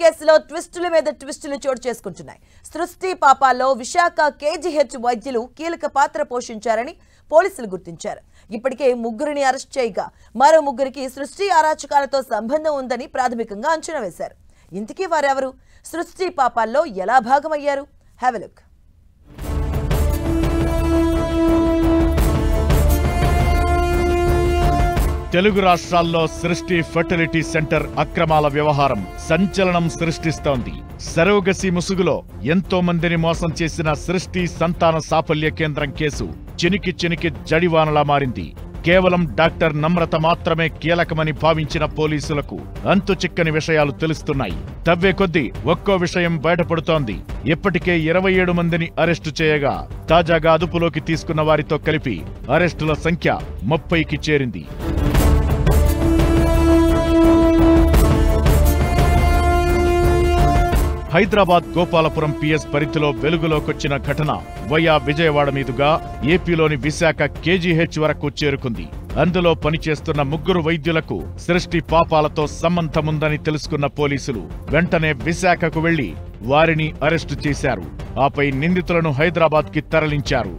కేసులో ట్విస్టుల మీద ట్విస్టులు చోటు చేసుకుంటున్నాయి. సృష్టి పాపాల్లో విశాఖ కేజీహెచ్ వైద్యులు కీలక పాత్ర పోషించారని పోలీసులు గుర్తించారు. ఇప్పటికే ముగ్గురిని అరెస్ట్ చేయగా మరో ముగ్గురికి సృష్టి అరాచకాలతో సంబంధం ఉందని ప్రాథమికంగా అంచనా వేశారు. ఇంతకీ వారెవరు? సృష్టి పాపాల్లో ఎలా భాగమయ్యారు? Have a look. తెలుగు రాష్ట్రాల్లో సృష్టి ఫెర్టిలిటీ సెంటర్ అక్రమాల వ్యవహారం సంచలనం సృష్టిస్తోంది. సరోగసి ముసుగులో ఎంతో మందిని మోసం చేసిన సృష్టి సంతాన సాఫల్య కేంద్రం కేసు చినికి జడివానలా మారింది. కేవలం డాక్టర్ నమ్రత మాత్రమే కీలకమని భావించిన పోలీసులకు అంతు చిక్కని విషయాలు తెలుస్తున్నాయి. తవ్వే కొద్దీ ఒక్కో విషయం బయటపడుతోంది. ఇప్పటికే 27 మందిని అరెస్టు చేయగా తాజాగా అదుపులోకి తీసుకున్న వారితో కలిపి అరెస్టుల సంఖ్య 30కి చేరింది. హైదరాబాద్ గోపాలపురం పిఎస్ పరిధిలో వెలుగులోకొచ్చిన ఘటన వయా విజయవాడ మీదుగా ఏపీలోని విశాఖ కేజీహెచ్ వరకు చేరుకుంది. అందులో పనిచేస్తున్న ముగ్గురు వైద్యులకు సృష్టి పాపాలతో సంబంధముందని తెలుసుకున్న పోలీసులు వెంటనే విశాఖకు వెళ్లి వారిని అరెస్టు చేశారు. ఆపై నిందితులను హైదరాబాద్ కి తరలించారు.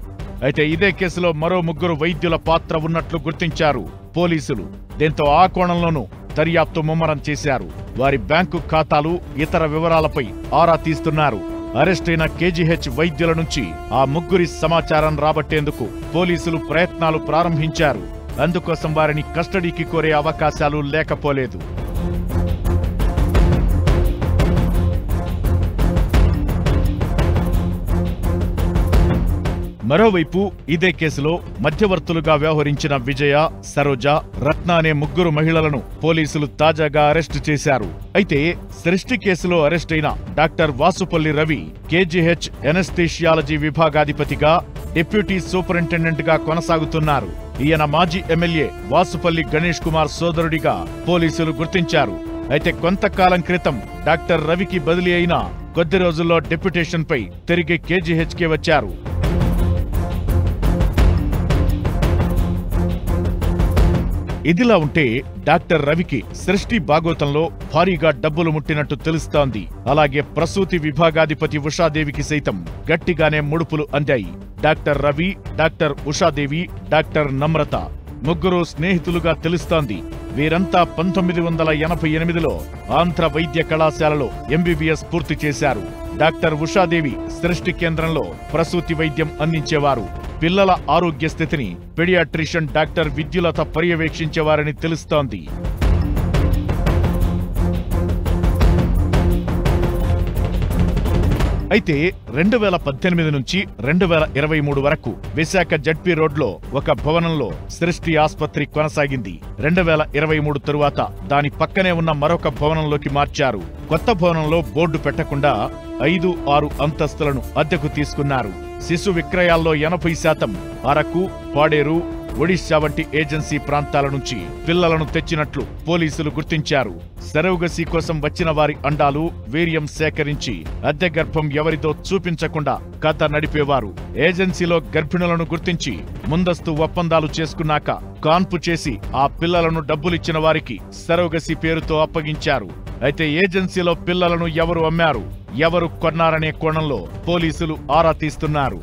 అయితే ఇదే కేసులో మరో ముగ్గురు వైద్యుల పాత్ర ఉన్నట్లు గుర్తించారు పోలీసులు. దీంతో ఆ కోణంలోనూ దర్యాప్తు ముమ్మరం చేశారు. వారి బ్యాంకు ఖాతాలు, ఇతర వివరాలపై ఆరా తీస్తున్నారు. అరెస్టైన కేజీహెచ్ వైద్యుల నుంచి ఆ ముగ్గురి సమాచారం రాబట్టేందుకు పోలీసులు ప్రయత్నాలు ప్రారంభించారు. అందుకోసం వారిని కస్టడీకి కోరే అవకాశాలు లేకపోలేదు. మరోవైపు ఇదే కేసులో మధ్యవర్తులుగా వ్యవహరించిన విజయ, సరోజ, రత్న అనే ముగ్గురు మహిళలను పోలీసులు తాజాగా అరెస్టు చేశారు. అయితే సృష్టి కేసులో అరెస్టైన doctor Vasupalli Ravi KGH anaesthesiology విభాగాధిపతిగా, డిప్యూటీ సూపరింటెండెంట్ గా కొనసాగుతున్నారు. ఈయన మాజీ ఎమ్మెల్యే వాసుపల్లి గణేష్ కుమార్ సోదరుడిగా పోలీసులు గుర్తించారు. అయితే కొంతకాలం క్రితం డాక్టర్ రవికి బదిలీ అయిన కొద్ది రోజుల్లో డెప్యుటేషన్ పై తిరిగి కేజీహెచ్ కి వచ్చారు. ఇదిలా ఉంటే డాక్టర్ రవికి సృష్టి భాగోతంలో భారీగా డబ్బులు ముట్టినట్టు తెలుస్తోంది. అలాగే ప్రసూతి విభాగాధిపతి ఉషాదేవికి సైతం గట్టిగానే ముడుపులు అందాయి. Doctor Ravi, doctor Ushadevi, doctor Namrata ముగ్గురు స్నేహితులుగా తెలుస్తోంది. వీరంతా 1988లో ఆంధ్ర వైద్య కళాశాలలో ఎంబీబీఎస్ పూర్తి చేశారు. డాక్టర్ ఉషాదేవి సృష్టి కేంద్రంలో ప్రసూతి వైద్యం అందించేవారు. పిల్లల ఆరోగ్య స్థితిని పెడియాట్రిషియన్ డాక్టర్ విద్యులత పర్యవేక్షించేవారని తెలుస్తోంది. అయితే 2018 నుంచి 2023 వరకు విశాఖ జడ్పీ రోడ్లో ఒక భవనంలో సృష్టి ఆస్పత్రి కొనసాగింది. 2023 తరువాత దాని పక్కనే ఉన్న మరొక భవనంలోకి మార్చారు. కొత్త భవనంలో బోర్డు పెట్టకుండా 5-6 అంతస్తులను అద్దెకు తీసుకున్నారు. శిశు విక్రయాల్లో 80% అరకు, పాడేరు, ఒడిశా వంటి ఏజెన్సీ ప్రాంతాల నుంచి పిల్లలను తెచ్చినట్లు పోలీసులు గుర్తించారు. సరోగసి కోసం వచ్చిన వారి అండాలు, వీర్యం సేకరించి అద్దె గర్భం ఎవరితో చూపించకుండా కథ నడిపేవారు. ఏజెన్సీలో గర్భిణులను గుర్తించి ముందస్తు ఒప్పందాలు చేసుకున్నాక కాన్పు చేసి ఆ పిల్లలను డబ్బులిచ్చిన వారికి సరోగసి పేరుతో అప్పగించారు. అయితే ఏజెన్సీలో పిల్లలను ఎవరు అమ్మారు, ఎవరు కొన్నారనే కోణంలో పోలీసులు ఆరా తీస్తున్నారు.